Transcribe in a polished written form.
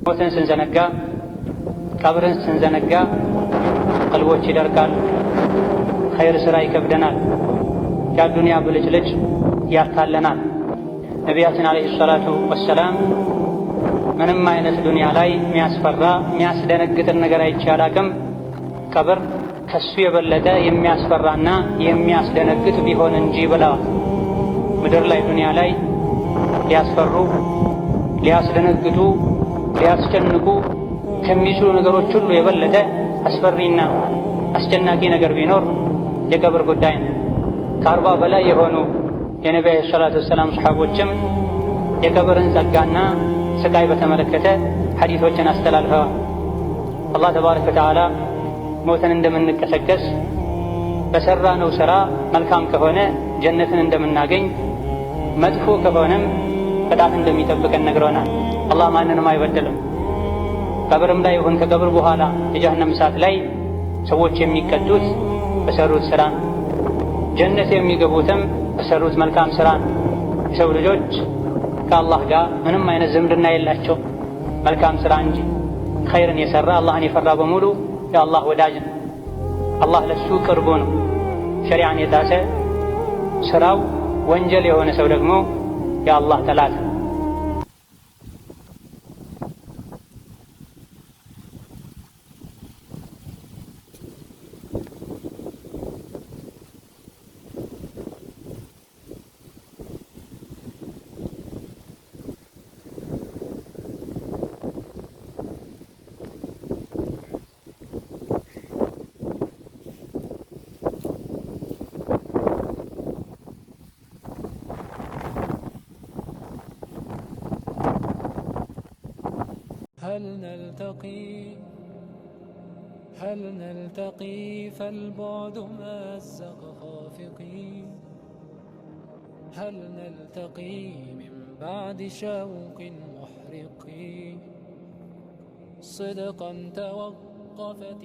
ሞትን ስንዘነጋ ቀብርን ስንዘነጋ ቀልቦች ይደርቃሉ፣ ኸይር ሥራ ይከብደናል፣ የአዱንያ ብልጭልጭ ያታለናል። ነቢያችን ዓለይሂ ሰላቱ ወሰላም ምንም አይነት ዱንያ ላይ የሚያስፈራ የሚያስደነግጥን ነገር አይቼ አላቅም፣ ቀብር ከሱ የበለጠ የሚያስፈራና የሚያስደነግጥ ቢሆን እንጂ ብለዋል። ምድር ላይ ዱንያ ላይ ሊያስፈሩ፣ ሊያስደነግጡ፣ ሊያስጨንቁ ከሚችሉ ነገሮች ሁሉ የበለጠ አስፈሪና አስጨናቂ ነገር ቢኖር የቀብር ጉዳይ ነው። ከ40 በላይ የሆኑ የነቢዩ ዓለይሂ ሰላቱ ወሰላም ሰሓቦችም የቀብርን ጸጋና ስቃይ በተመለከተ ሐዲሶችን አስተላልፈዋል። አላህ ተባረከ ወተዓላ ሞተን እንደምንቀሰቀስ በሠራነው ሥራ መልካም ከሆነ ጀነትን እንደምናገኝ መጥፎ ከሆነም ቅጣት እንደሚጠብቀን ነግሮናል። አላህ ማንንም አይበድልም። ቀብርም ላይ ይሁን ከቀብር በኋላ የጀሃነም እሳት ላይ ሰዎች የሚቀጡት በሰሩት ሥራ፣ ጀነት የሚገቡትም በሰሩት መልካም ሥራ። የሰው ልጆች ከአላህ ጋር ምንም አይነት ዝምድና የላቸው መልካም ሥራ እንጂ። ኸይርን የሠራ አላህን የፈራ በሙሉ የአላህ ወዳጅ ነው። አላህ ለሱ ቅርቡ ነው። ሸሪዓን የጣሰ ሥራው ወንጀል የሆነ ሰው ደግሞ የአላህ ጠላት ነው። هل نلتقي فالبعد مزق خافقي هل نلتقي من بعد شوق محرق صدقا توقفت